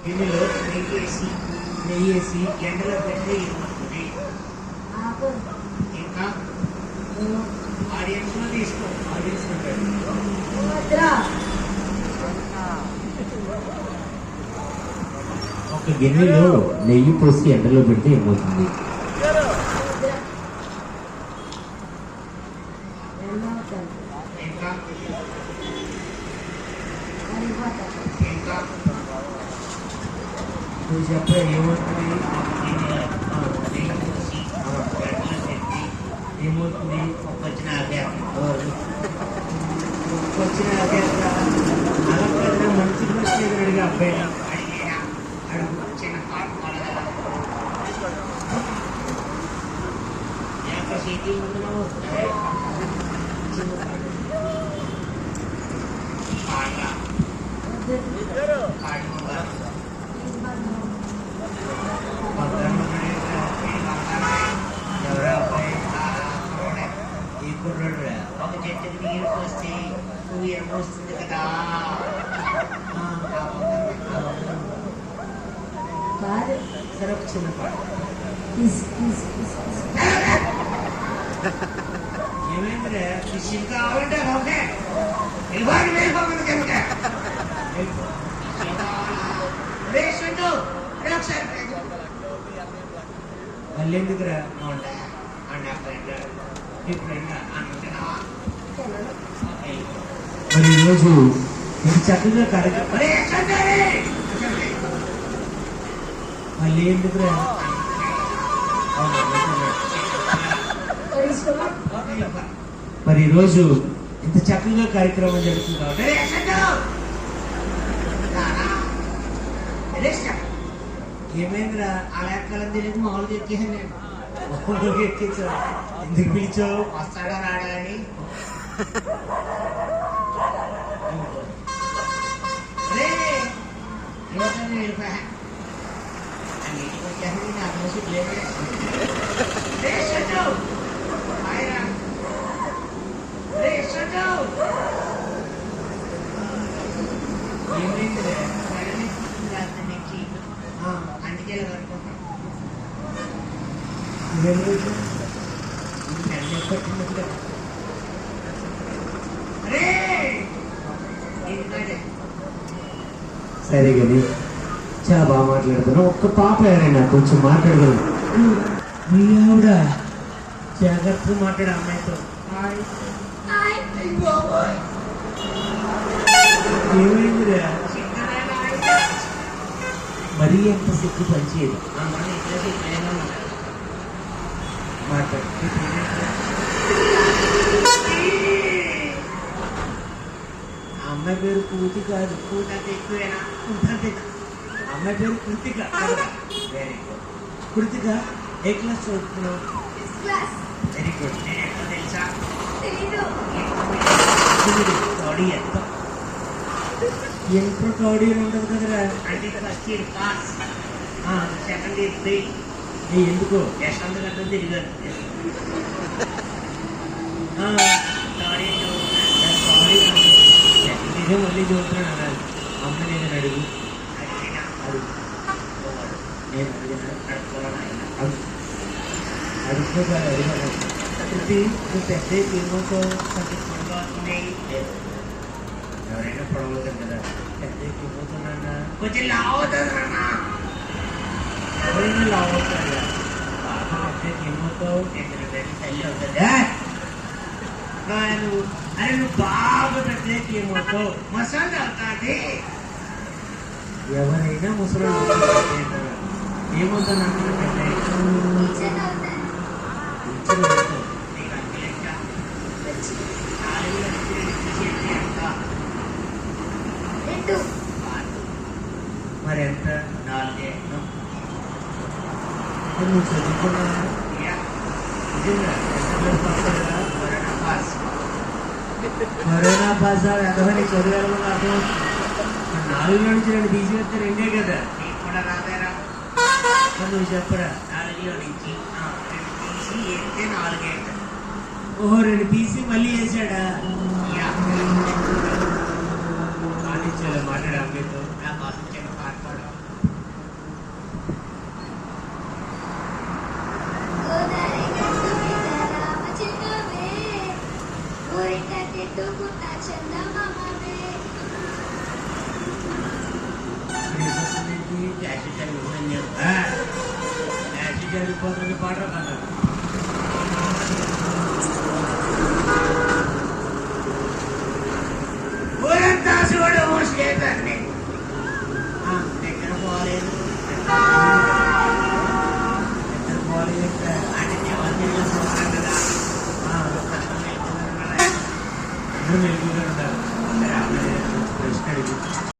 గిన్నెలో నెయ్యి వేసి ఎండలో పెట్టి ఇవ్వమంటుంది. ఇంకా ఆడియన్స్ లో తీసుకో, ఆడియన్స్ ఉంటాడు. ఒక గిన్నెలో నెయ్యి పోసి ఎండలో పెడితే ఏమవుతుంది? నువ్వు చెప్పే ఏమవుతుంది? ఏమవుతుంది? వచ్చిన వచ్చిన అలా మంచి ప్రశ్న అడిగా అబ్బాయి అడుగు వచ్చిన సిటీ ఒక చెట్టుకి నీరు పోస్తే నువ్వు ఏమొస్తుంది కదా. సరే ఒక చిన్న పాట. ఏమైందిరే ఫిషింగ్ కావాలంటే ఓకే మళ్ళీ ఎందుకురా మరి ఈరోజు ఇది చక్కగా మళ్ళీ ఎందుకురా మరి ఈరోజు ఇంత చక్కగా కార్యక్రమం జరుగుతుంది. ఏమైందిరా అలా ఎక్కాలని తెలియదు, మామూలుగా ఎక్కేసాను నేను. మామూలుగా ఎక్కేసా. ఎందుకు పిలిచావు? వస్తాడా రాడా అని. వెళ్ళిపోయా నీటికి వచ్చాను. నాకు మోసి లేదు. ఏమైంది? అందుకే కట్టుకుంటాం. సరే కానీ చాలా బాగా మాట్లాడుతున్నావు. ఒక్క పాప ఎవరైనా కొంచెం మాట్లాడగలరు? మీ ఆవిడ జాగ్రత్తగా మాట్లాడే అమ్మాయితో. ఏమైందిరా? మరీ ఎంత సిక్కు పనిచేయదు. అమ్మాయి పేరు పూతి కాదు, పూత ఎక్కువేనా ఉంటుంది. అమ్మాయి పేరు కృతిక. Very good. కృతిక ఏ క్లాస్ చదువుతున్నావు? Very good. నేను ఎక్కడ తెలుసా? ఎంత ఎంత కౌడీ ఉంటుంది కదరా. అంటే first year pass, second year fail. ఎందుకో యశ్వంత్ గంట తిరిగాను. ఇదే మళ్ళీ చూస్తున్నాను అన్నాడు. అమ్మ నేను అడుగు అడుగు నేను అడుగుకోవాలి. అడిగాను ప్రతి నువ్వు పెద్ద ఏమవుతావు? ఎవరైనా పొడవుతారు కదా. పెద్ద ఏమవుతున్నా కొంచెం లావ్ అవుతుంది. ఎవరైనా లావ్ అవుతారు. బాగా పెద్ద ఏమవుతావు? తల్లి అవుతుందా? నువ్వు అరే నువ్వు బాగా పెద్ద ఏమవుతావు? మసాలా అవుతుంది. ఎవరైనా ముసలి ఏమవుతాను అంటే మరి ఎంత? 4 నువ్వు చదువుకున్నా కరోనా పాస్ ఎంతమంది చదివారు నాకు 4 నుంచి 2 తీసివేస్తే 2 కదా. నీకు కూడా రాదేరా? నువ్వు చెప్పరా? 4 నుంచి 2 తీసి వేస్తే 4. ఓహో 2 తీసి మళ్ళీ వేసాడా? మాట్లాడే అమ్మాయితో నా కోసం చిన్న పాట పాడు. గ్యాస్ జరిగిపోతుంది గ్యాస్ జరిగిపోతుంది పాట కన్నా